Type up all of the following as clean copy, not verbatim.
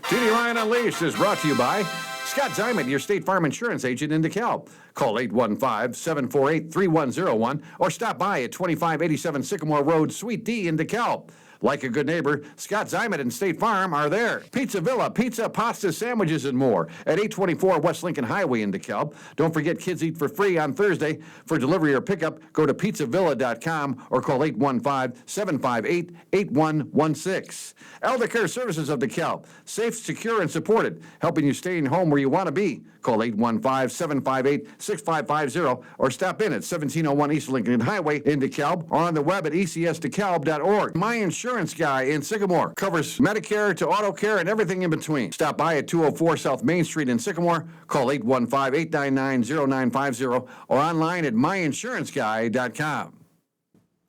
TD Ryan Unleashed is brought to you by Scott Diamond, your State Farm Insurance agent in DeKalb. Call 815-748-3101 or stop by at 2587 Sycamore Road, Suite D in DeKalb. Like a good neighbor, Scott Diamond and State Farm are there. Pizza Villa, pizza, pasta, sandwiches, and more at 824 West Lincoln Highway in DeKalb. Don't forget Kids Eat for Free on Thursday. For delivery or pickup, go to pizzavilla.com or call 815-758-8116. Eldercare Services of DeKalb. Safe, secure, and supported, helping you stay in home where you want to be. Call 815-758-6550 or stop in at 1701 East Lincoln Highway in DeKalb or on the web at ecsdekalb.org. My Insurance Guy in Sycamore covers Medicare to auto care and everything in between. Stop by at 204 South Main Street in Sycamore. Call 815-899-0950 or online at myinsuranceguy.com.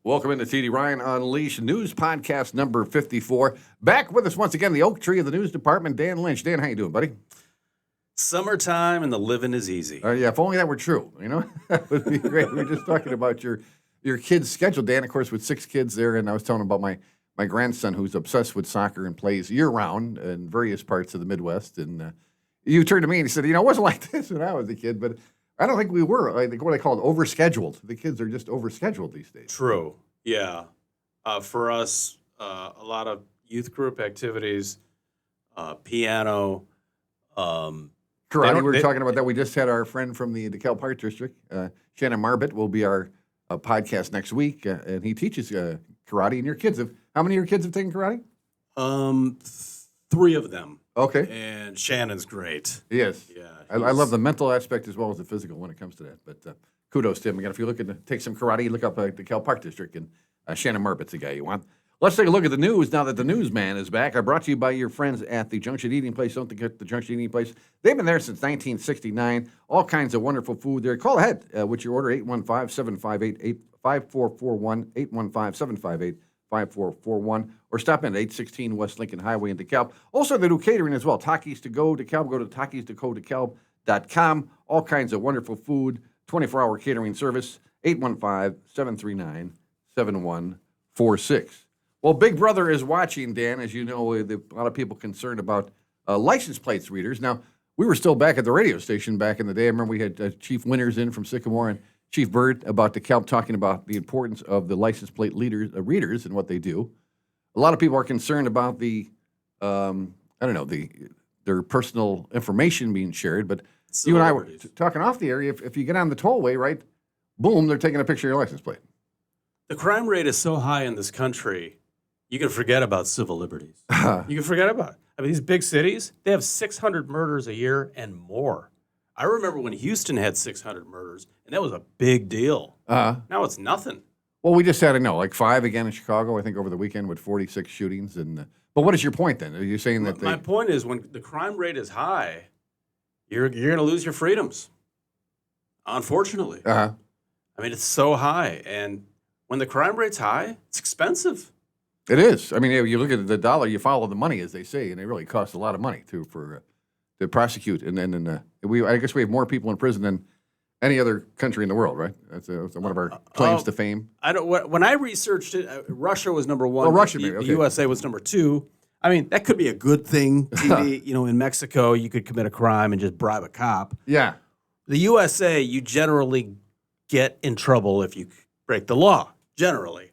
Welcome into TD Ryan Unleashed News Podcast number 54. Back with us once again, the oak tree of the news department, Dan Lynch. Dan, how you doing, buddy? Summertime and the living is easy. Yeah, if only that were true, you know? That would be great. We were just talking about your kids' schedule, Dan, of course, with 6 kids there, and I was telling him about my grandson who's obsessed with soccer and plays year-round in various parts of the Midwest. And you turned to me and he said, it wasn't like this when I was a kid, but I don't think we were. I think what I call it, overscheduled. The kids are just overscheduled these days. True, yeah. For us, a lot of youth group activities, piano, karate, we were talking about that. We just had our friend from the DeKalb Park District, Shannon Marbett, will be our podcast next week, and he teaches karate. And your kids how many of your kids have taken karate? 3 of them. Okay. And Shannon's great. Yes. Yeah. I love the mental aspect as well as the physical when it comes to that. But kudos to him. Again, if you're looking to take some karate, look up the DeKalb Park District, and Shannon Marbett's the guy you want. Let's take a look at the news now that the newsman is back. I brought to you by your friends at the Junction Eating Place. Don't forget the Junction Eating Place. They've been there since 1969. All kinds of wonderful food there. Call ahead with your order, 815-758-5441, 815-758-5441, or stop in at 816 West Lincoln Highway in DeKalb. Also, they do catering as well. Takis to go DeKalb. Go to takis2go.dekalb.com. All kinds of wonderful food, 24-hour catering service, 815-739-7146. Well, Big Brother is watching, Dan. As you know, a lot of people concerned about license plates readers. Now, we were still back at the radio station back in the day. I remember we had Chief Winters in from Sycamore and Chief Bird about DeKalb talking about the importance of the license plate readers and what they do. A lot of people are concerned about their personal information being shared. But you and I were talking off the air. If you get on the tollway, right, boom, they're taking a picture of your license plate. The crime rate is so high in this country, you can forget about civil liberties. You can forget about it. I mean, these big cities, they have 600 murders a year and more. I remember when Houston had 600 murders, and that was a big deal. Now it's nothing. Well, we just had 5 again in Chicago, I think, over the weekend with 46 shootings. But what is your point then? Are you saying that my point is when the crime rate is high, you're going to lose your freedoms, unfortunately. I mean, it's so high, and when the crime rate's high, it's expensive. It is. I mean, you look at the dollar, you follow the money, as they say, and it really costs a lot of money to prosecute. And then I guess we have more people in prison than any other country in the world, right? That's one of our claims to fame. When I researched it, Russia was number 1. Oh, Russia, the okay. USA was number 2. I mean, that could be a good thing. TV, in Mexico, you could commit a crime and just bribe a cop. Yeah. The USA, you generally get in trouble if you break the law, generally.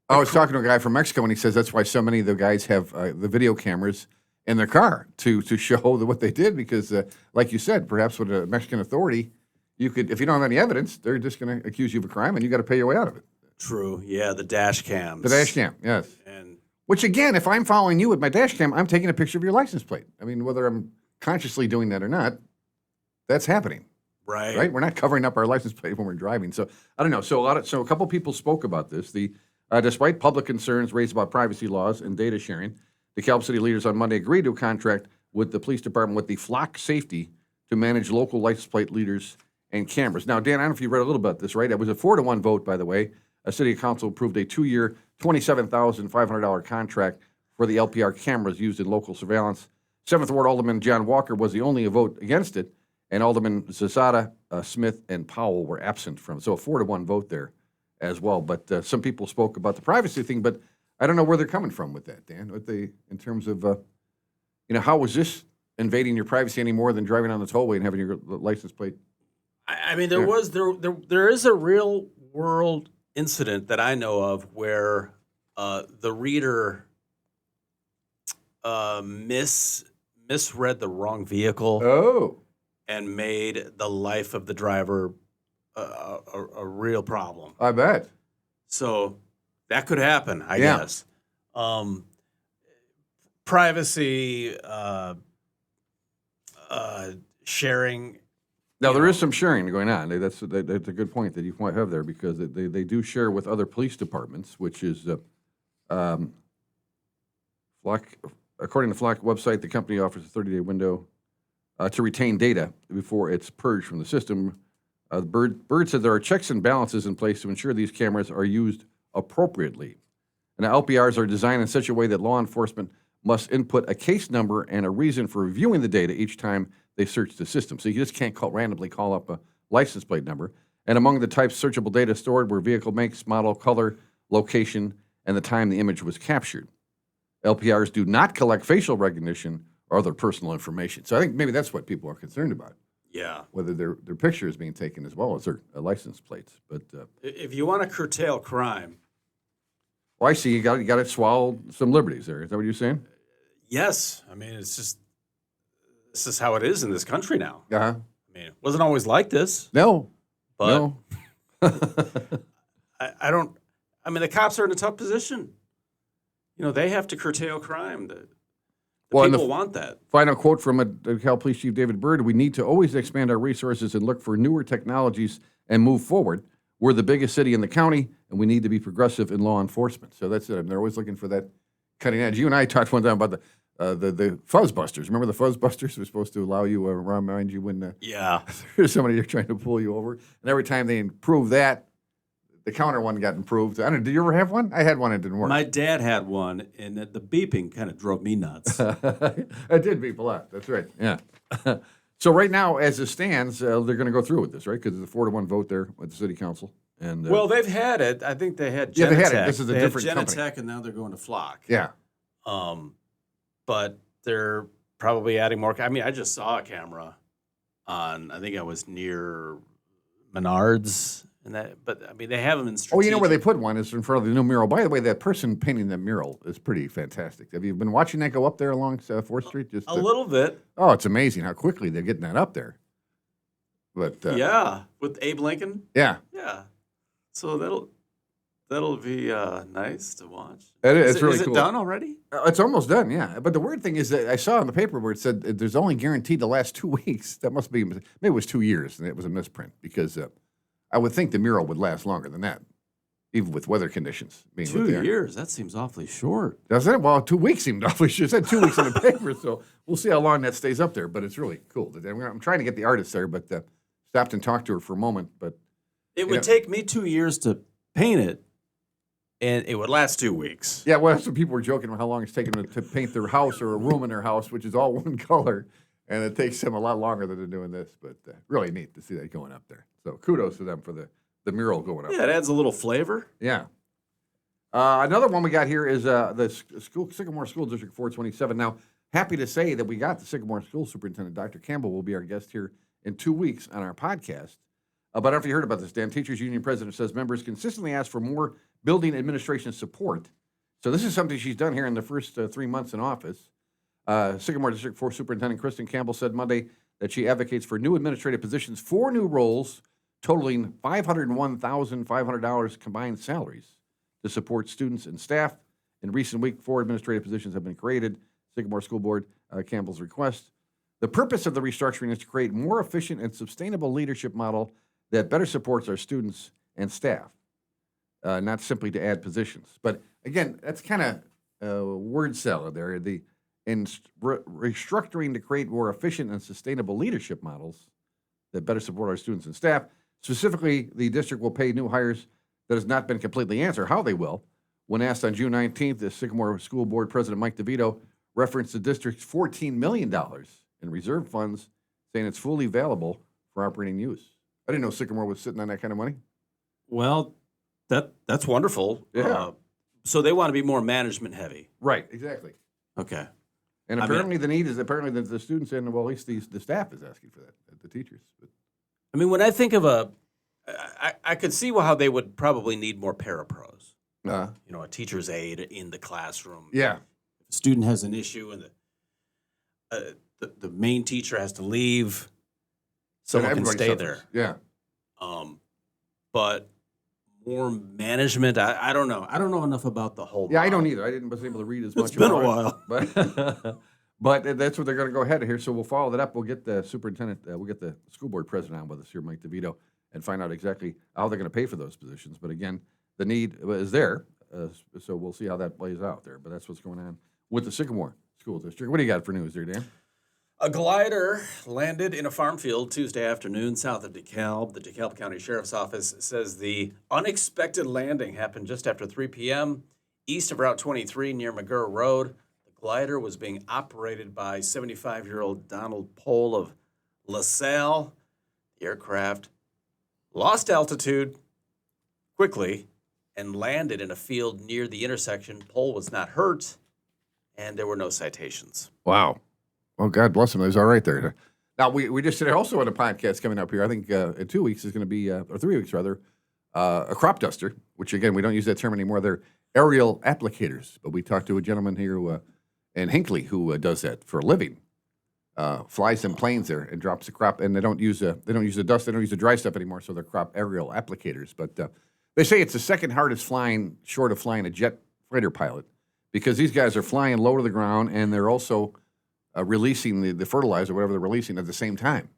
I was talking to a guy from Mexico, and he says that's why so many of the guys have the video cameras in their car to show what they did, because, like you said, perhaps with a Mexican authority, if you don't have any evidence, they're just going to accuse you of a crime, and you got to pay your way out of it. True. Yeah, the dash cams. The dash cam, yes. Which, again, if I'm following you with my dash cam, I'm taking a picture of your license plate. I mean, whether I'm consciously doing that or not, that's happening. Right? We're not covering up our license plate when we're driving. So, I don't know. So a couple people spoke about this. Despite public concerns raised about privacy laws and data sharing, the DeKalb City leaders on Monday agreed to a contract with the police department with the Flock Safety to manage local license plate readers and cameras. Now, Dan, I don't know if you read a little about this, right? It was a 4-1 vote, by the way. A city council approved a 2-year, $27,500 contract for the LPR cameras used in local surveillance. 7th Ward Alderman John Walker was the only vote against it, and Alderman Zazada, Smith, and Powell were absent from it. So a 4-1 vote there as well. But some people spoke about the privacy thing, but I don't know where they're coming from with that, Dan, in terms of how was this invading your privacy any more than driving on the tollway and having your license plate? I mean, there is a real world incident that I know of where the reader misread the wrong vehicle. Oh. And made the life of the driver a real problem. I bet. So that could happen, I guess. Privacy, sharing. Now, there is some sharing going on. That's a good point that you might have there, because they do share with other police departments, which is, Flock, according to Flock website, the company offers a 30-day window to retain data before it's purged from the system. Bird said there are checks and balances in place to ensure these cameras are used appropriately. And LPRs are designed in such a way that law enforcement must input a case number and a reason for reviewing the data each time they search the system. So you just can't randomly call up a license plate number. And among the types searchable data stored were vehicle makes, model, color, location, and the time the image was captured. LPRs do not collect facial recognition or other personal information. So I think maybe that's what people are concerned about. Yeah. Whether their picture is being taken as well as their license plates. But if you want to curtail crime. Well, I see you got to swallow some liberties there. Is that what you're saying? Yes. I mean, this is how it is in this country now. Uh-huh. I mean, it wasn't always like this. No. But no. I mean, the cops are in a tough position. They have to curtail crime. People want that. Final quote from DeKalb Police Chief David Byrd: "We need to always expand our resources and look for newer technologies and move forward. We're the biggest city in the county, and we need to be progressive in law enforcement." So that's it. They're always looking for that cutting edge. You and I talked one time about the fuzzbusters. Remember the fuzzbusters were supposed to allow you remind you when there's somebody trying to pull you over, and every time they improve that, the counter one got improved. I don't know. Did you ever have one? I had one. It didn't work. My dad had one, and the beeping kind of drove me nuts. It did beep a lot. That's right. Yeah. So right now, as it stands, they're going to go through with this, right? Because it's a 4-1 vote there with the city council. And well, they've had it. I think they had Genetech. Yeah, they had it. This is a different company. Genetech, and now they're going to Flock. Yeah. But they're probably adding more. I mean, I just saw a camera on, I think I was near Menards. But I mean, they have them in strategic. Oh, you know where they put one is in front of the new mural. By the way, that person painting that mural is pretty fantastic. Have you been watching that go up there along 4th Street? Just a little bit. Oh, it's amazing how quickly they're getting that up there. But yeah, with Abe Lincoln. Yeah. Yeah. So that'll be nice to watch. It's really cool. Is it done already? It's almost done. Yeah. But the weird thing is that I saw in the paper where it said there's only guaranteed to last 2 weeks. That must be maybe it was 2 years, and it was a misprint because. I would think the mural would last longer than that, even with weather conditions. 2 years? That seems awfully short. Doesn't it? Well, 2 weeks seemed awfully short. It said 2 weeks in the paper, so we'll see how long that stays up there. But it's really cool. I'm trying to get the artist there, but stopped and talked to her for a moment. But it would take me 2 years to paint it, and it would last 2 weeks. Yeah, well, that's what people were joking about how long it's taken them to paint their house or a room in their house, which is all one color. And it takes them a lot longer than they're doing this, but really neat to see that going up there. So kudos to them for the mural going up. Yeah, it adds a little flavor. Yeah. Another one we got here is the Sycamore School District 427. Now, happy to say that we got the Sycamore School Superintendent, Dr. Campbell, will be our guest here in 2 weeks on our podcast. But I don't know if you heard about this, Dan. Teachers Union President says members consistently ask for more building administration support. So this is something she's done here in the first 3 months in office. Sycamore District 4 Superintendent Kristen Campbell said Monday that she advocates for new administrative positions, 4 new roles totaling $501,500 combined salaries to support students and staff. In recent week, 4 administrative positions have been created. Sycamore School Board, Campbell's request. The purpose of the restructuring is to create more efficient and sustainable leadership model that better supports our students and staff, not simply to add positions. But again, that's kind of word salad there. In restructuring to create more efficient and sustainable leadership models that better support our students and staff. Specifically, the district will pay new hires that has not been completely answered how they will. When asked on June 19th, the Sycamore School Board President Mike DeVito referenced the district's $14 million in reserve funds, saying it's fully available for operating use. I didn't know Sycamore was sitting on that kind of money. Well, that's wonderful. Yeah. So they want to be more management heavy. Right, exactly. Okay. And apparently the need is the students and, well, at least the staff is asking for that, the teachers. But, I mean, when I think of I could see how they would probably need more parapros. A teacher's aide in the classroom. Yeah. If a student has an issue and the main teacher has to leave, someone can stay there. Yeah. But more management, I don't know. I don't know enough about the whole. Yeah, I don't either. I was able to read as much. It's been a while. But that's what they're going to go ahead here. So we'll follow that up. We'll get the superintendent, we'll get the school board president on with us here, Mike DeVito, and find out exactly how they're going to pay for those positions. But again, the need is there. So we'll see how that plays out there. But that's what's going on with the Sycamore School District. What do you got for news there, Dan? A glider landed in a farm field Tuesday afternoon south of DeKalb. The DeKalb County Sheriff's Office says the unexpected landing happened just after 3 p.m. east of Route 23 near McGurr Road. The glider was being operated by 75-year-old Donald Pohl of LaSalle. The aircraft lost altitude quickly and landed in a field near the intersection. Pohl was not hurt, and there were no citations. Wow. Well, God bless him. He was all right there. Now, we just did also on a podcast coming up here. I think in 2 weeks is going to be, or 3 weeks rather, a crop duster, which, again, we don't use that term anymore. They're aerial applicators. But we talked to a gentleman here in Hinckley who does that for a living. Flies in planes there and drops the crop. And they don't use the dust. They don't use the dry stuff anymore, so they're crop aerial applicators. But they say it's the second hardest flying, short of flying a jet fighter pilot, because these guys are flying low to the ground, and they're also releasing the fertilizer, whatever they're releasing, at the same time.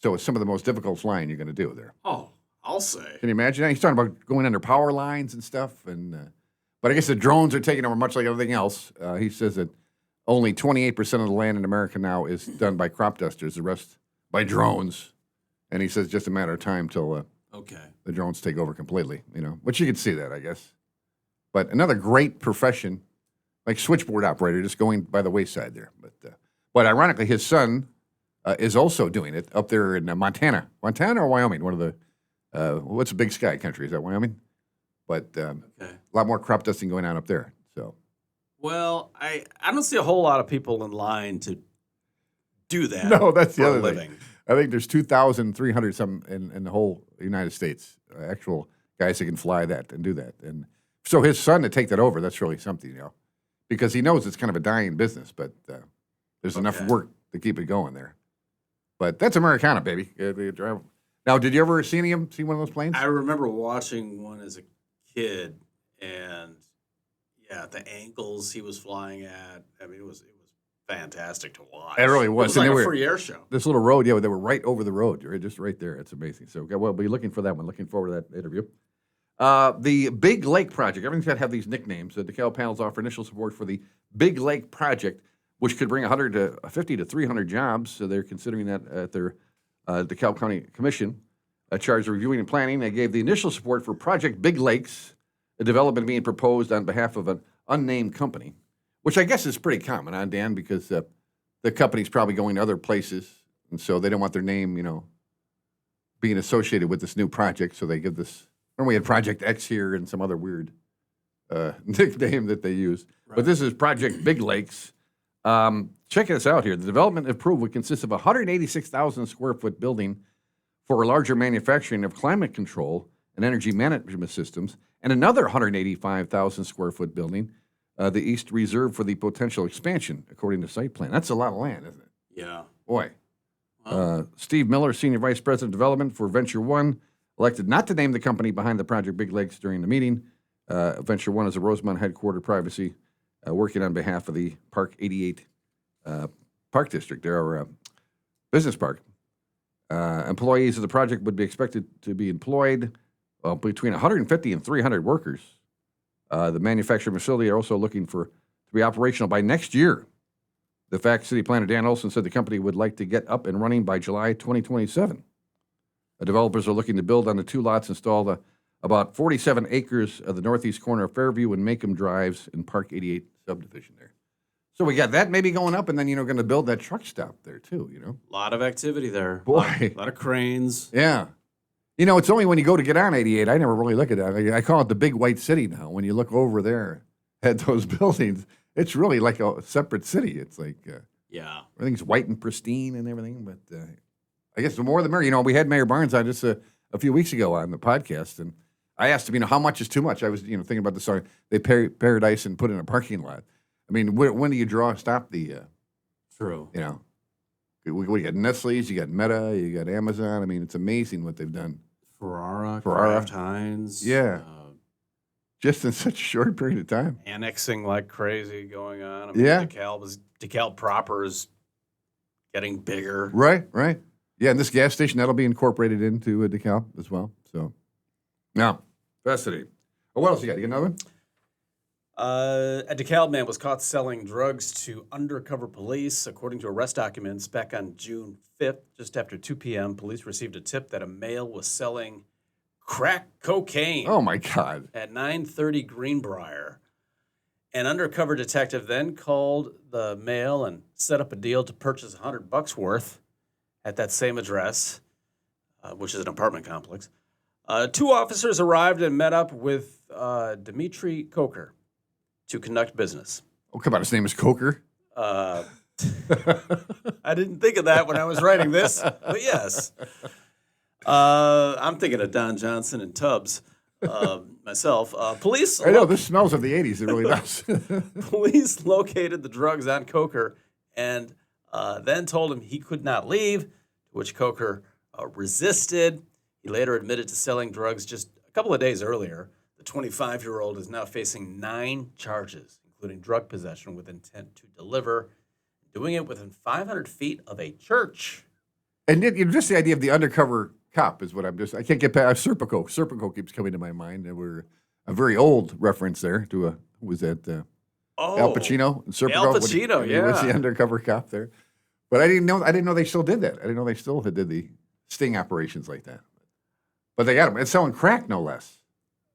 So it's some of the most difficult flying you're going to do there. Oh, I'll say. Can you imagine that? He's talking about going under power lines and stuff. But I guess the drones are taking over much like everything else. He says that only 28% of the land in America now is done by crop dusters, the rest by drones. And he says it's just a matter of time till the drones take over completely, Which you could see that, I guess. But another great profession, like switchboard operator, just going by the wayside there. But ironically, his son is also doing it up there in Montana or Wyoming. One of the what's a big sky country? Is that Wyoming? But a lot more crop dusting going on up there. So, well, I don't see a whole lot of people in line to do that. No, that's the other living. thing. I think there's 2,300 some in the whole United States, actual guys that can fly that and do that. And so his son to take that over, that's really something, because he knows it's kind of a dying business, but there's enough work to keep it going there. But that's Americana, baby. Now, did you ever see one of those planes? I remember watching one as a kid, and the angles he was flying at. I mean, it was fantastic to watch. It really was. It was like a free air show. This little road, they were right over the road, just right there. It's amazing. So we'll be looking for that one. Looking forward to that interview. The Big Lake Project. Everything's got to have these nicknames. The DeKalb panels offer initial support for the Big Lake Project, which could bring 150 to 300 jobs. So they're considering that at their DeKalb County Commission, charged with reviewing and planning. They gave the initial support for Project Big Lakes, a development being proposed on behalf of an unnamed company, which I guess is pretty common, Dan, because the company's probably going to other places, and so they don't want their name, being associated with this new project. So they give this. Remember we had Project X here and some other weird nickname that they use. Right. But this is Project Big Lakes. Check this out here. The development approved would consist of a 186,000 square foot building for a larger manufacturing of climate control and energy management systems, and another 185,000 square foot building, the East Reserve for the potential expansion, according to site plan. That's a lot of land, isn't it? Yeah. Boy. Steve Miller, Senior Vice President of Development for Venture One, elected not to name the company behind the Project Big Lakes during the meeting. Venture One is a Rosemont headquarter privacy working on behalf of the Park 88 Park District. There are business park. Employees of the project would be expected to be employed between 150 and 300 workers. The manufacturing facility are also looking to be operational by next year. The Fact City planner Dan Olson said the company would like to get up and running by July 2027. The developers are looking to build on the 2 lots, install about 47 acres of the northeast corner of Fairview and Macomb Drives in Park 88 subdivision there. So we got that maybe going up, and then, going to build that truck stop there too, A lot of activity there. Boy. A lot of cranes. Yeah. It's only when you go to get on 88, I never really look at that. I call it the big white city now. When you look over there at those buildings, It's really like a separate city. It's like Yeah. everything's white and pristine and everything. But I guess the more the merrier. You know, we had Mayor Barnes on just a few weeks ago on the podcast, and I asked him, you know, how much is too much? I was, thinking about the song. They paradise and put in a parking lot. I mean, when do you stop the? True. You know, we got Nestle's, you got Meta, you got Amazon. I mean, it's amazing what they've done. Ferrara. Kraft Heinz. Yeah. Just in such a short period of time. Annexing like crazy going on. I mean, Yeah. DeKalb proper is getting bigger. Right. Yeah, and this gas station, that'll be incorporated into DeKalb as well. So, now, fascinating. Oh, what else you got? You got another one? A DeKalb man was caught selling drugs to undercover police. According to arrest documents, back on June 5th, just after 2 p.m., police received a tip that a male was selling crack cocaine. Oh, my God. At 930 Greenbrier. An undercover detective then called the male and set up a deal to purchase $100 worth at that same address, which is an apartment complex. 2 officers arrived and met up with Dmitry Coker to conduct business. Oh, come on. His name is Coker. I didn't think of that when I was writing this, but yes. I'm thinking of Don Johnson and Tubbs myself. Police. I know, this smells of the 80s. It really does. Police located the drugs on Coker and then told him he could not leave, to which Coker resisted. He later admitted to selling drugs just a couple of days earlier. The 25-year-old is now facing 9 charges, including drug possession with intent to deliver, doing it within 500 feet of a church. And just the idea of the undercover cop is what I can't get past. Serpico. Serpico keeps coming to my mind. And we're a very old reference there to who was that? Al Pacino and Serpico. Al Pacino, He was the undercover cop there. But I didn't know they still did that. I didn't know they still did the sting operations like that. But they got him. It's selling crack, no less.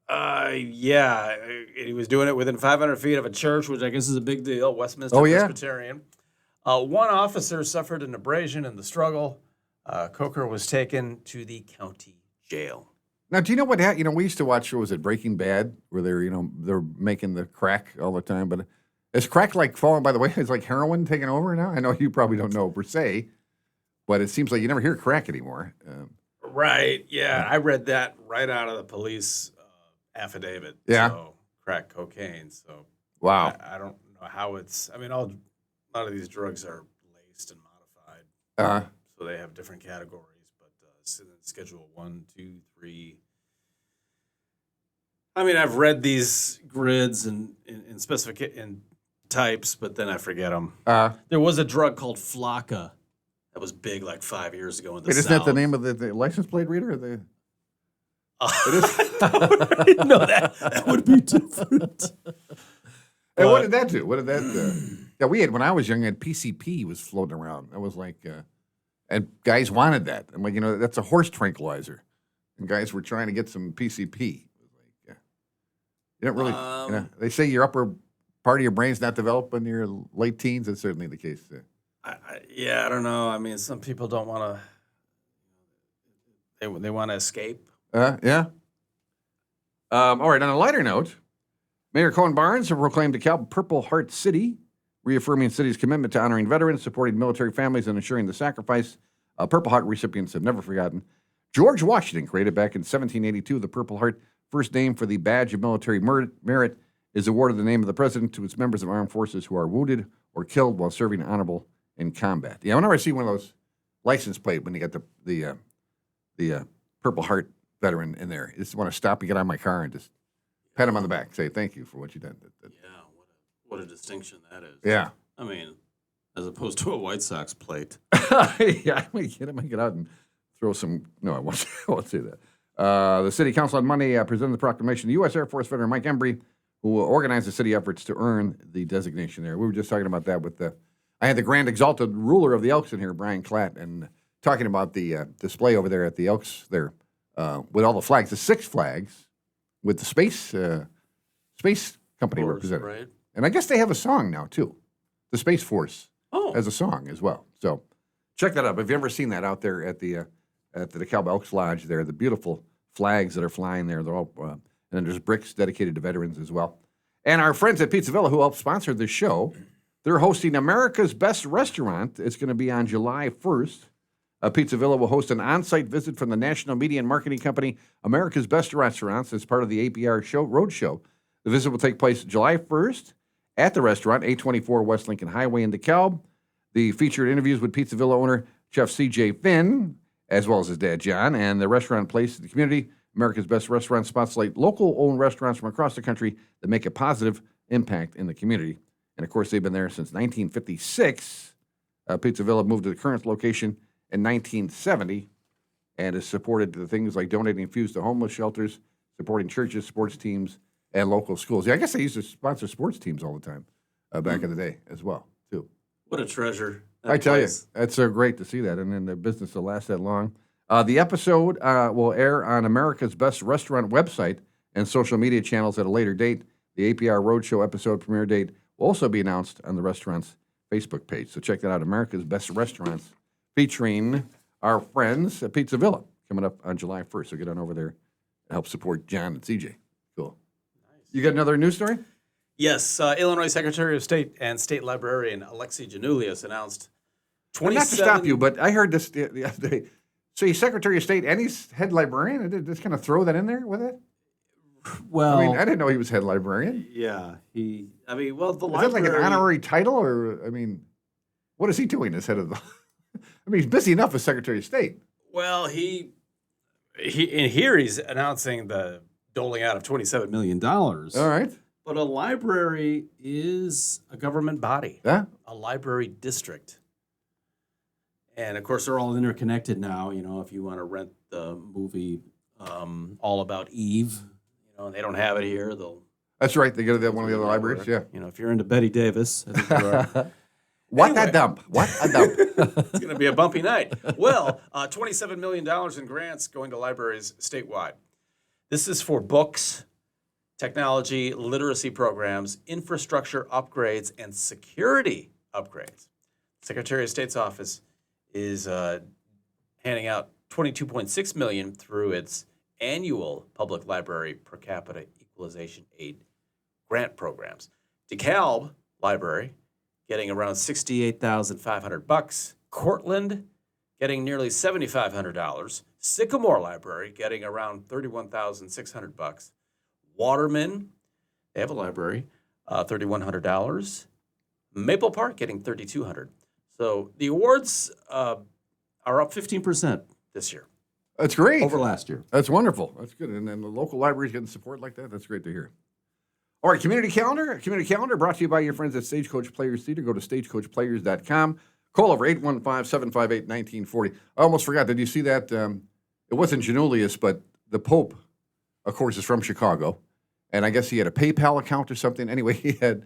Yeah. He was doing it within 500 feet of a church, which I guess is a big deal. Westminster Presbyterian. 1 officer suffered an abrasion in the struggle. Coker was taken to the county jail. Now, do you know what happened? You know, we used to watch, what was it, Breaking Bad, where they're making the crack all the time. But is crack like falling by the way? Is like heroin taking over now? I know you probably don't know per se, but it seems like you never hear crack anymore. Right. Yeah. I read that right out of the police affidavit. Yeah. So, crack cocaine. So, wow. I don't know how it's, I mean, a lot of these drugs are laced and modified. So they have different categories, but Schedule 1, 2, 3. I mean, I've read these grids and in types, but then I forget them. There was a drug called Flocka that was big like 5 years ago in the South. Isn't that the name of the license plate reader? It is. No, that would be different. Hey, what did that do? What did that do? Yeah, we had, when I was young, PCP was floating around. That was like, and guys wanted that. I'm like, that's a horse tranquilizer. And guys were trying to get some PCP. You don't really, they say your upper part of your brain's not developed in your late teens. That's certainly the case. I don't know. I mean, some people don't want to, they want to escape. Yeah. All right, on a lighter note, Mayor Cohen Barnes have proclaimed DeKalb Purple Heart City, reaffirming the city's commitment to honoring veterans, supporting military families, and ensuring the sacrifice Purple Heart recipients have never forgotten. George Washington created back in 1782 the Purple Heart. First name for the badge of military merit is awarded the name of the president to its members of armed forces who are wounded or killed while serving honorable in combat. Yeah, whenever I see one of those license plate when you got the Purple Heart veteran in there, I just want to stop and get out of my car and just pat him on the back, say thank you for what you did. Yeah, what a distinction that is. Yeah. I mean, as opposed to a White Sox plate. Yeah, I might get out and throw some. No, I won't say that. The city council on Monday presented the proclamation to U.S. Air Force veteran Mike Embry, who organized the city efforts to earn the designation there. We were just talking about that with I had the Grand Exalted Ruler of the Elks in here, Brian Klatt, and talking about the display over there at the Elks there with all the flags, the 6 flags with the space company represented. Right. And I guess they have a song now, too. The Space Force has a song as well. So check that out. If you've ever seen that out there at the DeKalb Elks Lodge there, the beautiful flags that are flying there, they're all, and then there's bricks dedicated to veterans as well. And our friends at Pizza Villa, who helped sponsor this show, they're hosting America's Best Restaurant. It's going to be on July 1st. Pizza Villa will host an on-site visit from the national media and marketing company America's Best Restaurants as part of the APR Roadshow. The visit will take place July 1st at the restaurant, 824 West Lincoln Highway in DeKalb. The featured interviews with Pizza Villa owner Chef C.J. Finn, as well as his dad, John, and the restaurant place in the community. America's Best Restaurant spotlight local-owned restaurants from across the country that make a positive impact in the community. And, of course, they've been there since 1956. Pizza Villa moved to the current location in 1970 and has supported the things like donating food to homeless shelters, supporting churches, sports teams, and local schools. Yeah, I guess they used to sponsor sports teams all the time back in the day as well, too. What a treasure. I tell you, that's so great to see that, and then the business will last that long. The episode will air on America's Best Restaurant website and social media channels at a later date. The APR Roadshow episode premiere date will also be announced on the restaurant's Facebook page. So check that out, America's Best Restaurants, featuring our friends at Pizza Villa, coming up on July 1st. So get on over there and help support John and CJ. Cool. Nice. You got another news story? Yes. Illinois Secretary of State and State Librarian Alexi Janulius announced 27... Not to stop you, but I heard this the other day. So he's Secretary of State and he's head librarian? I did just kind of throw that in there with it? Well, I mean, I didn't know he was head librarian. Yeah. The library... Is that like an honorary title? Or, I mean, what is he doing as head of the... I mean, he's busy enough as Secretary of State. Well, he in here he's announcing the doling out of $27 million. All right. But a library is a government body. Yeah. A library district. And, of course, they're all interconnected now. You know, if you want to rent the movie All About Eve, you know, they don't have it here. That's right. They go to one of the other libraries, yeah. You know, if you're into Betty Davis, I think you are. What a dump. What a dump. It's going to be a bumpy night. Well, $27 million in grants going to libraries statewide. This is for books, technology, literacy programs, infrastructure upgrades, and security upgrades. Secretary of State's office is handing out $22.6 million through its annual public library per capita equalization aid grant programs. DeKalb Library getting around $68,500. Cortland getting nearly $7,500. Sycamore Library getting around $31,600. Waterman, they have a library, $3,100. Maple Park getting $3,200. So the awards are up 15% this year. That's great. Over last year. That's wonderful. That's good. And then the local libraries getting support like that, that's great to hear. All right, Community Calendar. Community Calendar brought to you by your friends at Stagecoach Players Theater. Go to stagecoachplayers.com. Call over 815-758-1940. I almost forgot. Did you see that? It wasn't Janulius, but the Pope, of course, is from Chicago. And I guess he had a PayPal account or something. Anyway, he had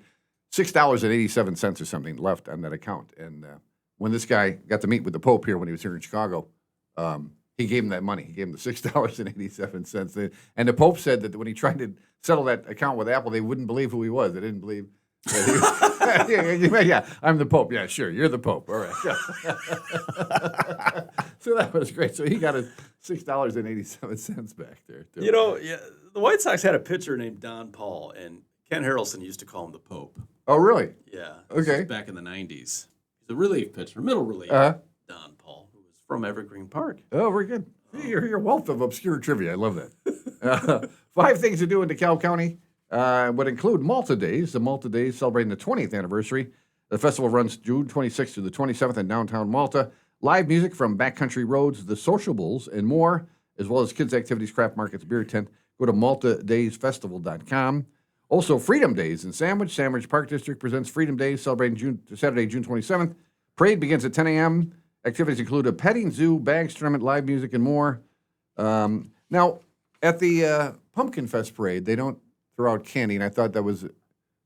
$6.87 or something left on that account. And when this guy got to meet with the Pope here when he was here in Chicago, he gave him that money. He gave him the $6.87. And the Pope said that when he tried to settle that account with Apple, they wouldn't believe who he was. They didn't believe that he was, yeah, I'm the Pope. Yeah, sure, you're the Pope. All right. So that was great. So he got his $6.87 back there, too. You know, yeah, the White Sox had a pitcher named Don Paul, and Ken Harrelson used to call him the Pope. Oh, really? Yeah. Okay. Back in the 90s. He's a relief pitcher, middle relief. Don Paul, who was from Evergreen Park. Oh, very good. You're a wealth of obscure trivia. I love that. 5 things to do in DeKalb County would include Malta Days. The Malta Days celebrating the 20th anniversary. The festival runs June 26th through the 27th in downtown Malta. Live music from backcountry roads, the sociables, and more, as well as kids' activities, craft markets, beer tent. Go to maltadaysfestival.com. Also, Freedom Days in Sandwich. Sandwich Park District presents Freedom Days, celebrating Saturday, June 27th. Parade begins at 10 a.m. Activities include a petting zoo, bags tournament, live music, and more. Now, at the Pumpkin Fest parade, they don't throw out candy, and I thought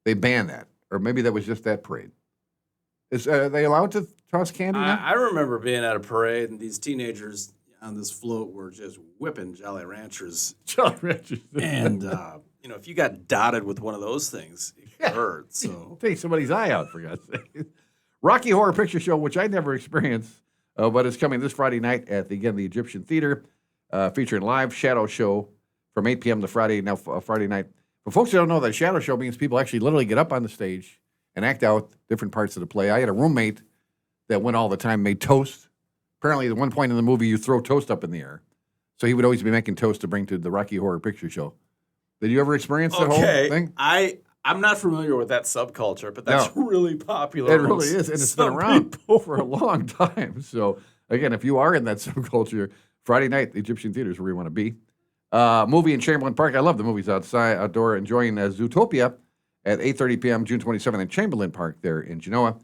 they banned that. Or maybe that was just that parade. Are they allowed to toss candy now? I remember being at a parade, and these teenagers on this float were just whipping Jolly Ranchers. Jolly Ranchers. And, you know, if you got dotted with one of those things, it hurt. So take somebody's eye out, for God's sake. Rocky Horror Picture Show, which I never experienced, but it's coming this Friday night at, the Egyptian Theater, featuring live shadow show from 8 p.m. to Friday night. For folks who don't know, that shadow show means people actually literally get up on the stage and act out different parts of the play. I had a roommate that went all the time, made toast. Apparently, at one point in the movie, you throw toast up in the air. So he would always be making toast to bring to the Rocky Horror Picture Show. Did you ever experience that whole thing? I'm not familiar with that subculture, but that's really popular. It really is, and it's been around for a long time. So, again, if you are in that subculture, Friday night, the Egyptian Theater is where you want to be. Movie in Chamberlain Park. I love the movies outdoor, enjoying Zootopia at 8:30 p.m. June 27th in Chamberlain Park there in Genoa.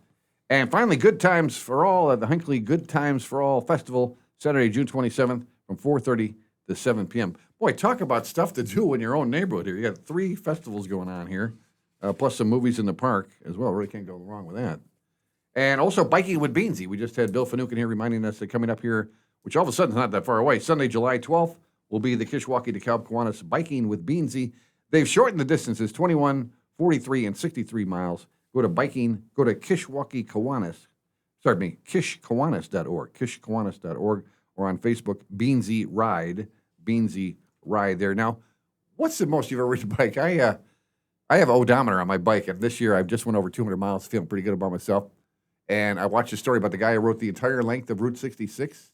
And finally, Good Times for All at the Hinckley Good Times for All Festival, Saturday, June 27th from 4:30 to 7 p.m. Boy, talk about stuff to do in your own neighborhood here. You got 3 festivals going on here, plus some movies in the park as well. Really can't go wrong with that. And also biking with Beansie. We just had Bill Finucane here reminding us that coming up here, which all of a sudden is not that far away, Sunday, July 12th, will be the Kishwaukee DeKalb Kiwanis Biking with Beansie. They've shortened the distances, 21, 43, and 63 miles. Go to Kishwaukee Kiwanis, kishkiwanis.org, kishkiwanis.org, or on Facebook, Beansie Ride there. Now, what's the most you've ever ridden a bike? I have an odometer on my bike, and this year I just went over 200 miles, feeling pretty good about myself. And I watched a story about the guy who wrote the entire length of Route 66.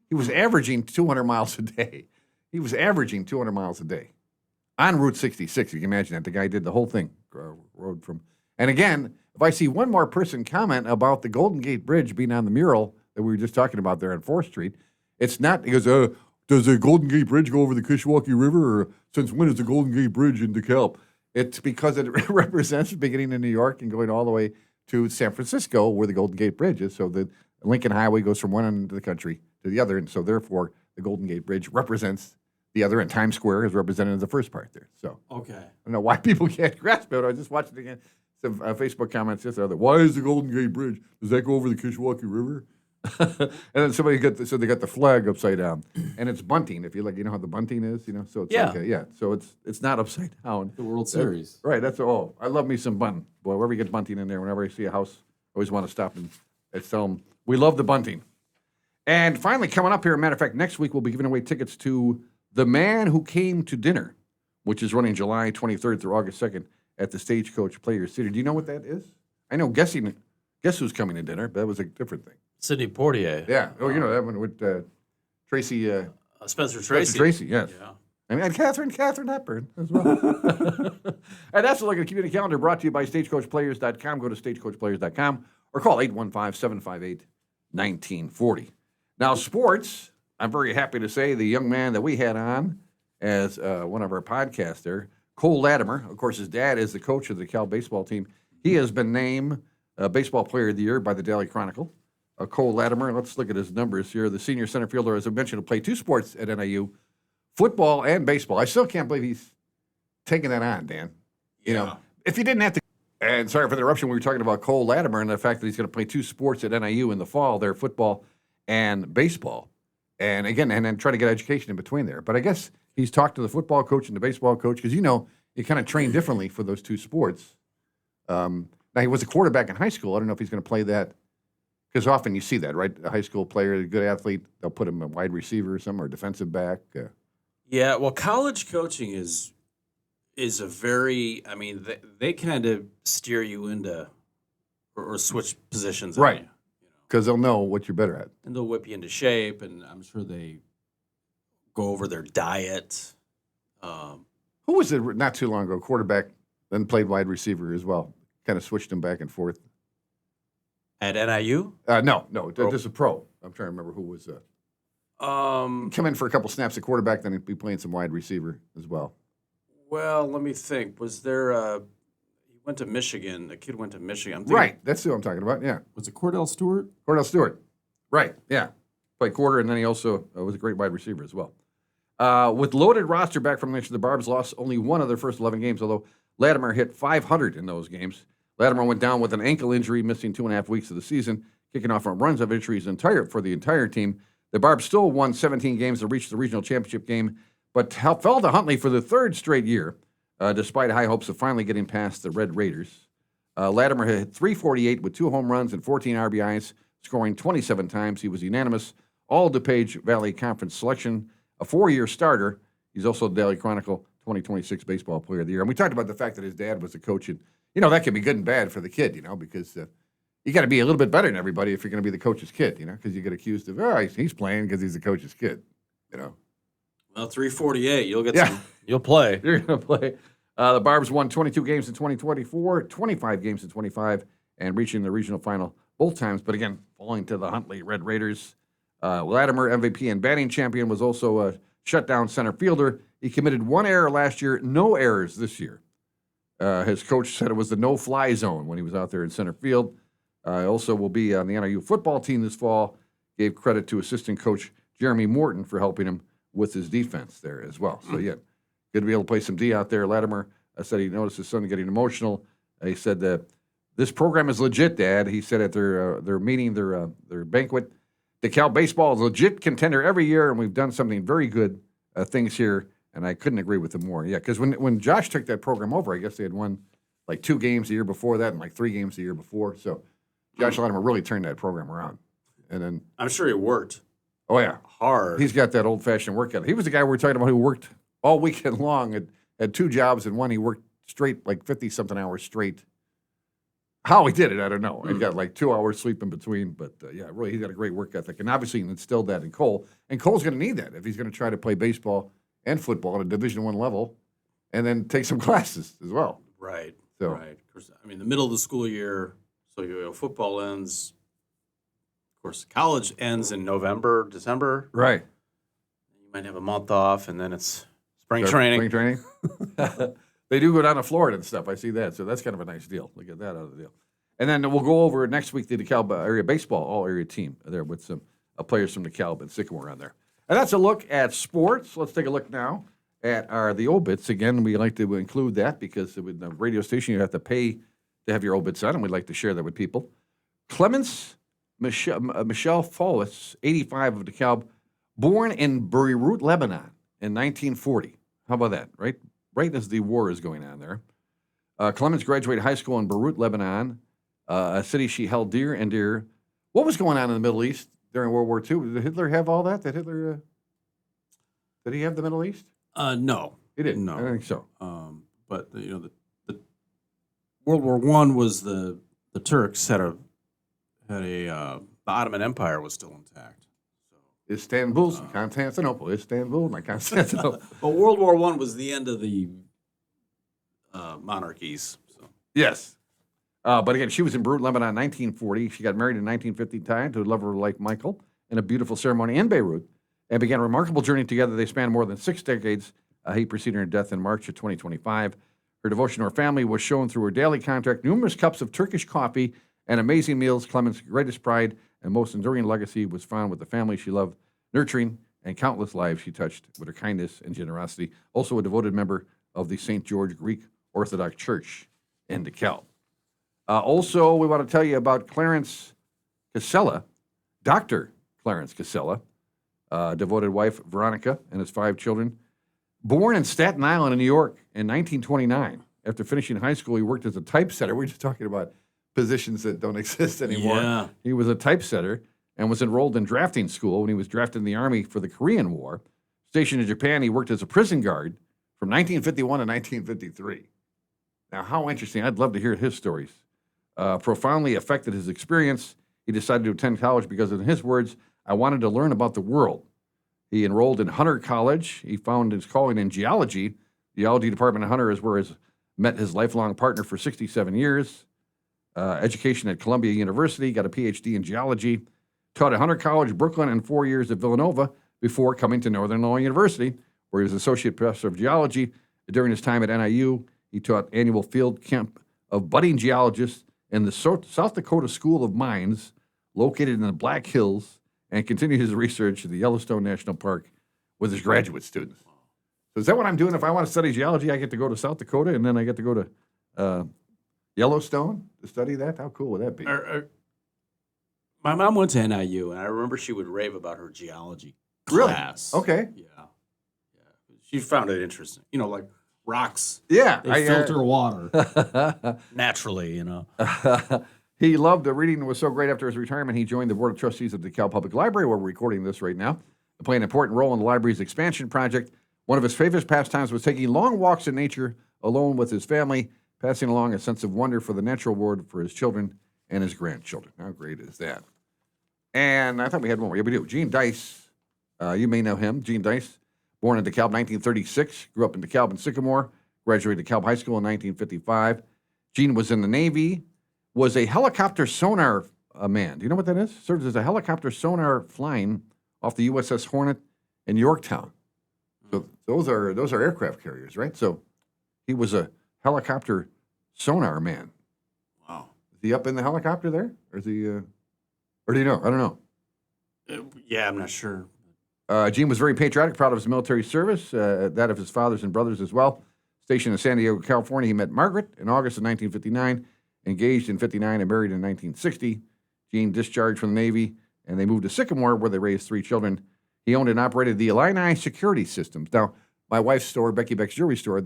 He was averaging 200 miles a day. He was averaging 200 miles a day on Route 66. You can imagine that. The guy did the whole thing, rode from. And again, if I see one more person comment about the Golden Gate Bridge being on the mural that we were just talking about there on 4th Street, it's not, he goes, does the Golden Gate Bridge go over the Kishwaukee River, or since when is the Golden Gate Bridge in DeKalb? It's because it represents beginning in New York and going all the way to San Francisco, where the Golden Gate Bridge is. So the Lincoln Highway goes from one end of the country to the other, and so therefore the Golden Gate Bridge represents the other, and Times Square is represented in the first part there. So okay, I don't know why people can't grasp it. I just watched it again. Some Facebook comments yesterday. Why is the Golden Gate Bridge? Does that go over the Kishwaukee River? And then somebody so they got the flag upside down, and it's bunting. If you like, you know how the bunting is, so it's so it's not upside down. The World Series, right? That's all. I love me some bunting. Boy, wherever you get bunting in there, whenever I see a house, I always want to stop and tell them we love the bunting. And finally, coming up here, matter of fact, next week we'll be giving away tickets to The Man Who Came to Dinner, which is running July 23rd through August 2nd at the Stagecoach Players Theater. Do you know what that is? I know Guess Who's Coming to Dinner, but that was a different thing. Sidney Poitier. Yeah. Oh, you know that one with Tracy. Spencer Tracy. Spencer Tracy, yes. Yeah. And Catherine Hepburn as well. And that's the look at the community calendar brought to you by StagecoachPlayers.com. Go to StagecoachPlayers.com or call 815-758-1940. Now, sports, I'm very happy to say the young man that we had on as one of our podcasts there, Cole Latimer. Of course, his dad is the coach of the DeKalb baseball team. He has been named Baseball Player of the Year by the Daily Chronicle. Cole Latimer, let's look at his numbers here. The senior center fielder, as I mentioned, will play 2 sports at NIU, football and baseball. I still can't believe he's taking that on, Dan. You know, if he didn't have to, and sorry for the interruption, we were talking about Cole Latimer and the fact that he's going to play 2 sports at NIU in the fall, there, football and baseball. And again, and then try to get education in between there. But I guess he's talked to the football coach and the baseball coach because, you kind of train differently for those 2 sports. Now, he was a quarterback in high school. I don't know if he's going to play that. Because often you see that, right? A high school player, a good athlete, they'll put him a wide receiver or something, or defensive back. Yeah, well, college coaching is a very, they kind of steer you into or switch positions. Right. Because they'll know what you're better at. And they'll whip you into shape, and I'm sure they go over their diet. Who was it not too long ago? Quarterback, then played wide receiver as well. Kind of switched him back and forth. At NIU? No, just a pro. I'm trying to remember who was. Come in for a couple snaps at quarterback, then he'd be playing some wide receiver as well. Well, let me think. Was there he went to Michigan. The kid went to Michigan. Right, that's who I'm talking about, yeah. Was it Cordell Stewart? Cordell Stewart. Right, yeah. Played quarter, and then he also was a great wide receiver as well. With loaded roster back from last year, the Barbs lost only 1 of their first 11 games, although Latimer hit 500 in those games. Latimer went down with an ankle injury, missing 2.5 weeks of the season, kicking off on runs of injuries for the entire team. The Barbs still won 17 games to reach the regional championship game, but fell to Huntley for the 3rd straight year, despite high hopes of finally getting past the Red Raiders. Latimer hit .348 with 2 home runs and 14 RBIs, scoring 27 times. He was unanimous All-DuPage Valley Conference selection, a 4-year starter. He's also the Daily Chronicle 2026 Baseball Player of the Year. And we talked about the fact that his dad was a coach. And, that can be good and bad for the kid, because you got to be a little bit better than everybody if you're going to be the coach's kid, because you get accused of, he's playing because he's the coach's kid, Well, 348, you'll get some. You'll play. You're going to play. The Barbs won 22 games in 2024, 25 games in 25, and reaching the regional final both times. But again, falling to the Huntley Red Raiders. Latimer, MVP and batting champion, was also a shutdown center fielder. He committed one error last year, no errors this year. His coach said it was the no-fly zone when he was out there in center field. Also will be on the NIU football team this fall. Gave credit to assistant coach Jeremy Morton for helping him with his defense there as well. So, yeah, good to be able to play some D out there. Latimer said he noticed his son getting emotional. He said that this program is legit, Dad. He said at their meeting, their banquet, DeKalb baseball is a legit contender every year, and we've done something very good things here, and I couldn't agree with him more. Yeah, because when Josh took that program over, I guess they had won like 2 games the year before that and like 3 games the year before. So Josh Latimer really turned that program around. And then I'm sure he worked. Oh, yeah. Hard. He's got that old-fashioned work ethic. He was the guy we were talking about who worked all weekend long, had 2 jobs, and one he worked straight, like 50-something hours straight. How he did it, I don't know. He got like 2 hours sleep in between. But, yeah, really, he's got a great work ethic. And obviously he instilled that in Cole. And Cole's going to need that if he's going to try to play baseball and football at a Division I level and then take some classes as well. Right. So. Right. Of course, I mean, the middle of the school year, so football ends. Of course, college ends in November, December. Right. You might have a month off, and then it's spring training. Spring training. They do go down to Florida and stuff. I see that. So that's kind of a nice deal. Look at that out of the deal. And then we'll go over next week the DeKalb area baseball all-area team there with some players from DeKalb and Sycamore on there. And that's a look at sports. Let's take a look now at the obits. Again, we like to include that because with the radio station, you have to pay to have your obits on, and we'd like to share that with people. Clemens Michelle Follis, 85 of DeKalb, born in Beirut, Lebanon in 1940. How about that, right? Right as the war is going on there. Clemens graduated high school in Beirut, Lebanon, a city she held dear and dear. What was going on in the Middle East during World War II? Did Hitler have all that? Did he have the Middle East? No. He didn't? No. I don't think so. But, the World War I was the Turks the Ottoman Empire was still intact. Istanbul's Constantinople. Istanbul, my Constantinople. But World War I was the end of the monarchies. So. Yes. But again, she was in Beirut, Lebanon in 1940. She got married in 1959 to a lover of her life, Michael, in a beautiful ceremony in Beirut, and began a remarkable journey together. They spanned more than 6 decades. He preceded her death in March of 2025. Her devotion to her family was shown through her daily contact, numerous cups of Turkish coffee, and amazing meals. Clemens' greatest pride and most enduring legacy was found with the family she loved, nurturing, and countless lives she touched with her kindness and generosity. Also a devoted member of the St. George Greek Orthodox Church in DeKalb. Also, we want to tell you about Clarence Casella, Dr. Clarence Casella, devoted wife Veronica, and his 5 children. Born in Staten Island in New York in 1929. After finishing high school, he worked as a typesetter. We're just talking about positions that don't exist anymore. Yeah. He was a typesetter and was enrolled in drafting school when he was drafted in the Army for the Korean War. Stationed in Japan, he worked as a prison guard from 1951 to 1953. Now, how interesting. I'd love to hear his stories. Profoundly affected his experience. He decided to attend college because, in his words, I wanted to learn about the world. He enrolled in Hunter College. He found his calling in geology. The geology department at Hunter is where he met his lifelong partner for 67 years. Education at Columbia University, got a PhD in geology. Taught at Hunter College, Brooklyn, and 4 years at Villanova before coming to Northern Illinois University, where he was associate professor of geology. During his time at NIU, he taught annual field camp of budding geologists in the South Dakota School of Mines, located in the Black Hills, and continued his research at the Yellowstone National Park with his graduate students. So is that what I'm doing? If I want to study geology, I get to go to South Dakota, and then I get to go to Yellowstone to study that? How cool would that be? My mom went to NIU, and I remember she would rave about her geology class. Really? Okay. Yeah. She found it interesting. Like rocks. Yeah. They filter water naturally, He loved the reading. It was so great after his retirement. He joined the Board of Trustees of the DeKalb Public Library, where we're recording this right now, to play an important role in the library's expansion project, One of his favorite pastimes was taking long walks in nature alone with his family, passing along a sense of wonder for the natural world for his children and his grandchildren. How great is that? And I thought we had one more. Yeah, we do. Gene Dice, you may know him. Gene Dice, born in DeKalb 1936, grew up in DeKalb and Sycamore, graduated DeKalb High School in 1955. Gene was in the Navy, was a helicopter sonar man. Do you know what that is? Served as a helicopter sonar flying off the USS Hornet in Yorktown. So those are aircraft carriers, right? So he was a helicopter sonar man. Wow. Is he up in the helicopter there? Or is he, or do you know? I don't know. Yeah, I'm not sure. Gene was very patriotic, proud of his military service, that of his fathers and brothers as well. Stationed in San Diego, California, he met Margaret in August of 1959, engaged in 59 and married in 1960. Gene discharged from the Navy, and they moved to Sycamore, where they raised 3 children. He owned and operated the Illini Security Systems. Now, my wife's store, Becky Beck's Jewelry Store,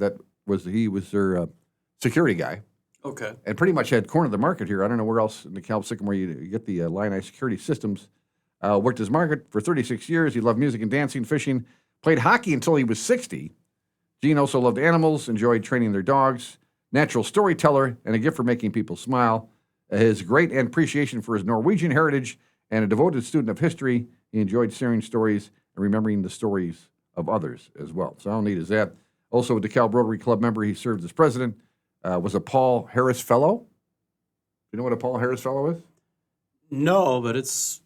he was their security guy. Okay. And pretty much had cornered the market here. I don't know where else in the DeKalb Sycamore you get the Illini Security Systems. Worked as market for 36 years. He loved music and dancing, fishing, played hockey until he was 60. Gene also loved animals, enjoyed training their dogs, natural storyteller, and a gift for making people smile. His great appreciation for his Norwegian heritage and a devoted student of history, he enjoyed sharing stories and remembering the stories of others as well. So how neat is that? Also a DeKalb Rotary Club member, he served as president, was a Paul Harris Fellow. Do you know what a Paul Harris Fellow is? No, but it's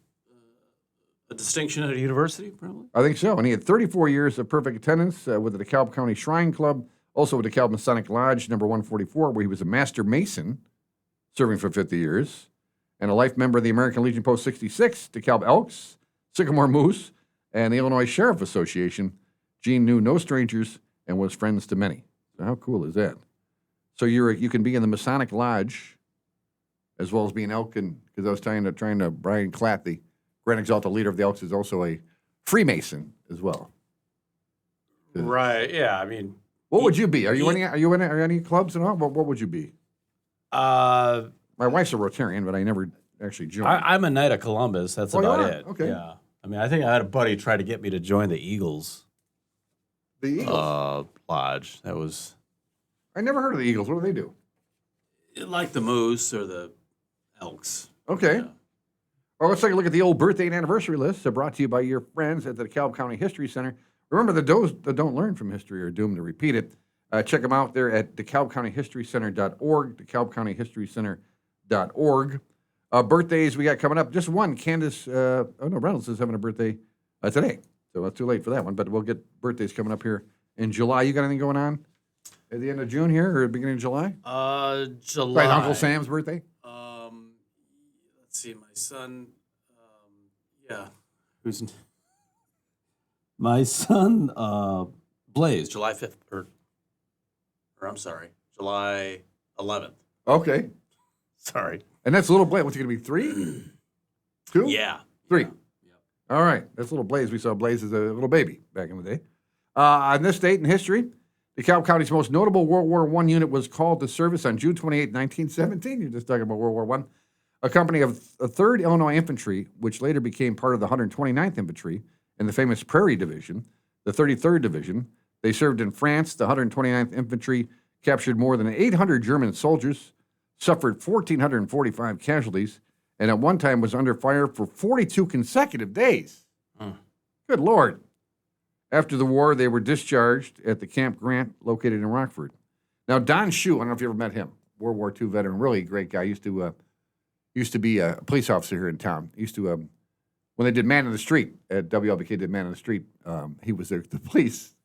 a distinction at a university, probably? I think so. And he had 34 years of perfect attendance with the DeKalb County Shrine Club, also with DeKalb Masonic Lodge, number 144, where he was a Master Mason, serving for 50 years, and a life member of the American Legion Post 66, DeKalb Elks, Sycamore Moose, and the Illinois Sheriff Association. Gene knew no strangers and was friends to many. So how cool is that? So you can be in the Masonic Lodge as well as being Elk, and because I was trying to Brian Klatt, the Grand Exalted leader of the Elks, is also a Freemason as well. Right. Yeah. I mean, what would you be? Are you in any clubs and all? What would you be? My wife's a Rotarian, but I never actually joined. I'm a Knight of Columbus. That's about it. Okay. Yeah. I mean, I think I had a buddy try to get me to join the Eagles. The Eagles? Lodge. That was... I never heard of the Eagles. What do they do? Like the Moose or the Elks. Okay. Yeah. Well, let's take a look at the old birthday and anniversary list brought to you by your friends at the DeKalb County History Center. Remember, those that don't learn from history are doomed to repeat it. Check them out there at DeKalbCountyHistoryCenter.org, DeKalbCountyHistoryCenter.org. Birthdays we got coming up. Just one, Candace, Reynolds is having a birthday today. So it's too late for that one, but we'll get birthdays coming up here in July. You got anything going on at the end of June here or beginning of July? July. Right, Uncle Sam's birthday? Let's see, my son, who's my son, Blaze, July 5th, or I'm sorry, July 11th. Okay. Sorry. And that's Little Blaze. What's it going to be, 3? 2? Yeah. 3. Yeah. All right. That's Little Blaze. We saw Blaze as a little baby back in the day. On this date in history, DeKalb County's most notable World War I unit was called to service on June 28, 1917. You're just talking about World War I. A company of 3rd Illinois Infantry, which later became part of the 129th Infantry and the famous Prairie Division, the 33rd Division. They served in France. The 129th Infantry captured more than 800 German soldiers, suffered 1,445 casualties, and at one time was under fire for 42 consecutive days. Good Lord. After the war, they were discharged at the Camp Grant located in Rockford. Now, Don Shue, I don't know if you ever met him, World War II veteran, really great guy. Used to be a police officer here in town. Used to, when they did Man in the Street, at WLBK did Man in the Street, he was the police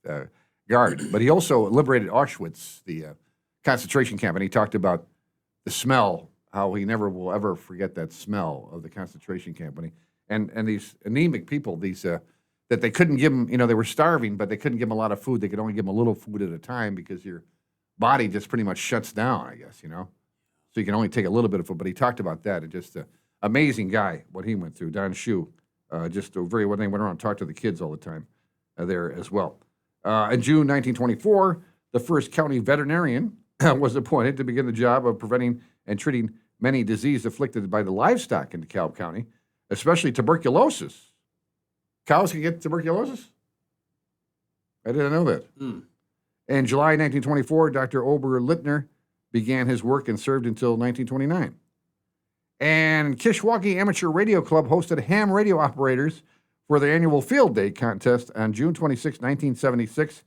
guard. But he also liberated Auschwitz, the concentration camp, and he talked about the smell, how he never will ever forget that smell of the concentration camp. And these anemic people, that they couldn't give them, they were starving, but they couldn't give them a lot of food. They could only give them a little food at a time because your body just pretty much shuts down, I guess, So you can only take a little bit of food. But he talked about that. And just an amazing guy, what he went through. Don Shue, just a very, when they went around and talked to the kids all the time there as well. In June 1924, the first county veterinarian was appointed to begin the job of preventing and treating many diseases afflicted by the livestock in DeKalb County, especially tuberculosis. Cows can get tuberculosis? I didn't know that. Mm. In July 1924, Dr. Oberlittner began his work and served until 1929. And Kishwaukee Amateur Radio Club hosted ham radio operators for their annual field day contest on June 26, 1976.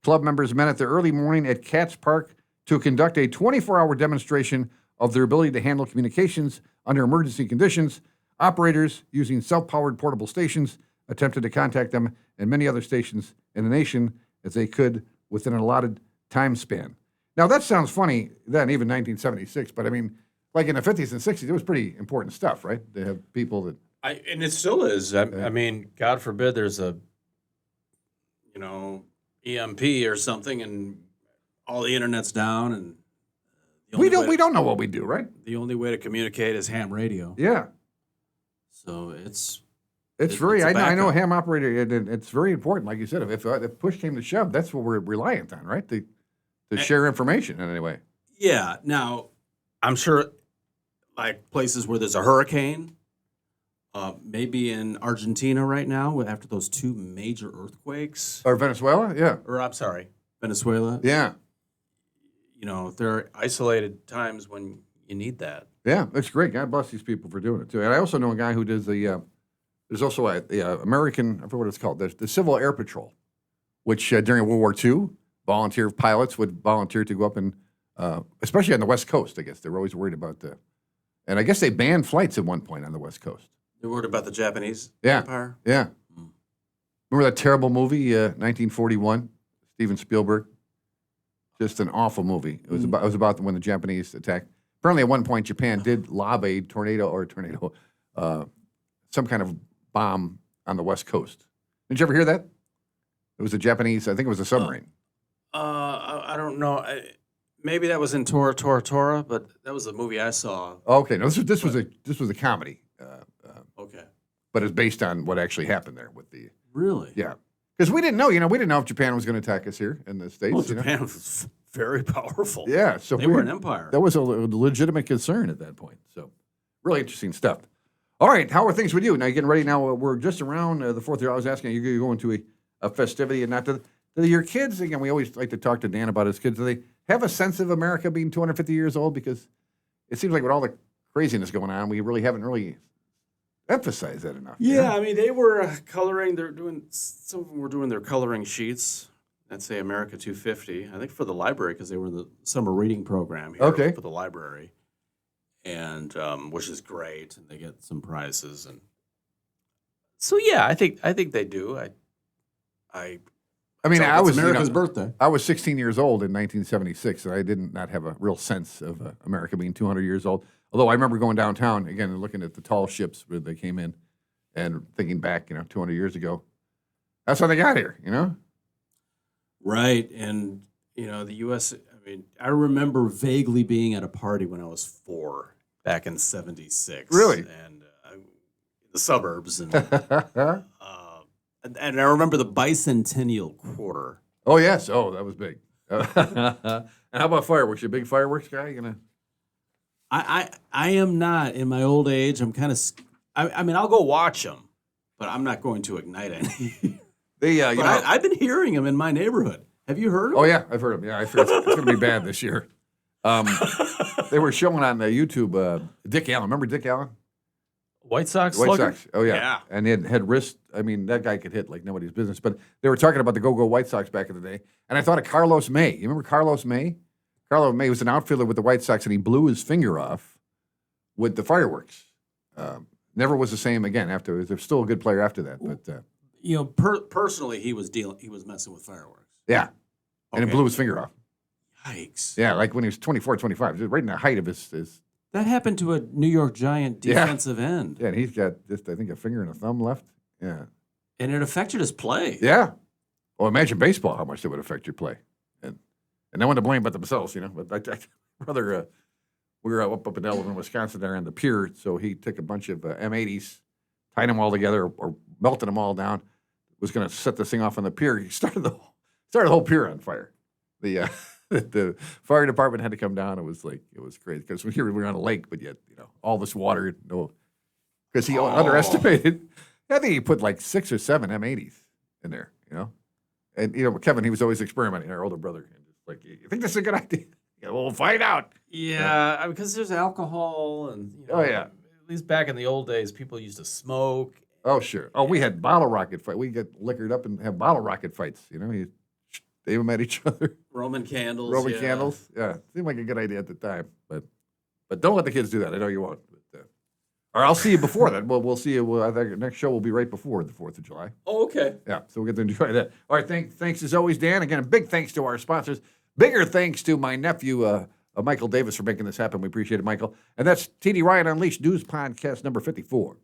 Club members met at the early morning at Katz Park to conduct a 24-hour demonstration of their ability to handle communications under emergency conditions. Operators, using self-powered portable stations, attempted to contact them and many other stations in the nation as they could within an allotted time span. Now, that sounds funny then, even 1976, but I mean, like in the 50s and 60s, it was pretty important stuff, right? They have people that... And it still is. I mean, God forbid there's a, EMP or something and all the internet's down and... We don't know what we do, right? The only way to communicate is ham radio. Yeah. So it's very. I know ham operator. It's very important, like you said. If push came to shove, that's what we're reliant on, right? To share information in any way. Yeah. Now, I'm sure, like places where there's a hurricane, maybe in Argentina right now after those 2 major earthquakes. Or Venezuela, yeah. Or I'm sorry, Venezuela. Yeah. There are isolated times when you need that. Yeah, that's great. God bless these people for doing it too. And I also know a guy who does the. There's also the American, I forget what it's called, the Civil Air Patrol, which during World War II, volunteer pilots would volunteer to go up and, especially on the West Coast, I guess. They were always worried about and I guess they banned flights at one point on the West Coast. They're worried about the Japanese Empire? Yeah. Remember that terrible movie, 1941, Steven Spielberg? Just an awful movie. It was about when the Japanese attacked. Apparently, at one point, Japan did lob a some kind of bomb on the West Coast. Did you ever hear that? It was a Japanese. I think it was a submarine. I don't know. Maybe that was in Tora Tora Tora, but that was the movie I saw. Okay, no, this was a comedy. Okay, but it's based on what actually happened there with the. Really? Yeah, because we didn't know. We didn't know if Japan was going to attack us here in the States. Well, Japan was very powerful. Yeah, so they were an empire. That was a legitimate concern at that point. So, really interesting stuff. All right, how are things with you? Now, you're getting ready now. We're just around the 4th of July. I was asking, you're going to a festivity and not to your kids? Again, we always like to talk to Dan about his kids. Do they have a sense of America being 250 years old? Because it seems like with all the craziness going on, we really haven't emphasized that enough. Yeah, I mean, they were coloring. Some of them were doing their coloring sheets. Let's say America 250. I think for the library because they were in the summer reading program here for the library. And which is great, and they get some prizes, and so yeah, I think they do. I mean, I was America's birthday. I was 16 years old in 1976, and I did not have a real sense of America being 200 years old. Although I remember going downtown again and looking at the tall ships where they came in, and thinking back, 200 years ago, that's how they got here, Right, and the U.S. I mean, I remember vaguely being at a party when I was 4. Back in '76, really, and the suburbs, and and I remember the bicentennial quarter. Oh yes, that was big. And how about fireworks? You a big fireworks guy? I am not. In my old age, I'm kind of. I mean, I'll go watch them, but I'm not going to ignite any. I've been hearing them in my neighborhood. Have you heard them? Oh yeah, I've heard them. Yeah, I feel it's going to be bad this year. They were showing on YouTube Dick Allen. Remember Dick Allen? White Sox. Oh yeah. And he had wrist. I mean, that guy could hit like nobody's business. But they were talking about the Go-Go White Sox back in the day, and I thought of Carlos May. You remember Carlos May? Carlos May was an outfielder with the White Sox, and he blew his finger off with the fireworks. Never was the same again afterwards. He was still a good player after that. But personally, he was messing with fireworks. Yeah, and it blew his finger off. Yikes. Yeah, like when he was 24, 25, right in the height of his That happened to a New York Giant defensive end. Yeah, and he's got just, I think, a finger and a thumb left. Yeah. And it affected his play. Yeah. Well, imagine baseball, how much that would affect your play. And no one to blame but themselves, But brother, we were up in Elvin, Wisconsin there on the pier, so he took a bunch of M80s, tied them all together or melted them all down, was going to set this thing off on the pier. He started the whole pier on fire. The fire department had to come down. It was crazy because we were on a lake, but yet all this water. Because he underestimated. I think he put like 6 or 7 M80s in there. And, Kevin, he was always experimenting, our older brother. And just like, you think this is a good idea? Yeah, well, we'll find out. Yeah, because there's alcohol and, at least back in the old days, people used to smoke. Oh, sure. Oh, we had bottle rocket fight. We get liquored up and have bottle rocket fights. They met each other. Roman candles. Candles. Yeah, seemed like a good idea at the time. But don't let the kids do that. I know you won't. But, or I'll see you before that. We'll see you. I think our next show will be right before the 4th of July. Oh, okay. Yeah, so we'll get to enjoy that. All right, thanks as always, Dan. Again, a big thanks to our sponsors. Bigger thanks to my nephew, Michael Davis, for making this happen. We appreciate it, Michael. And that's TD Ryan Unleashed News Podcast number 54.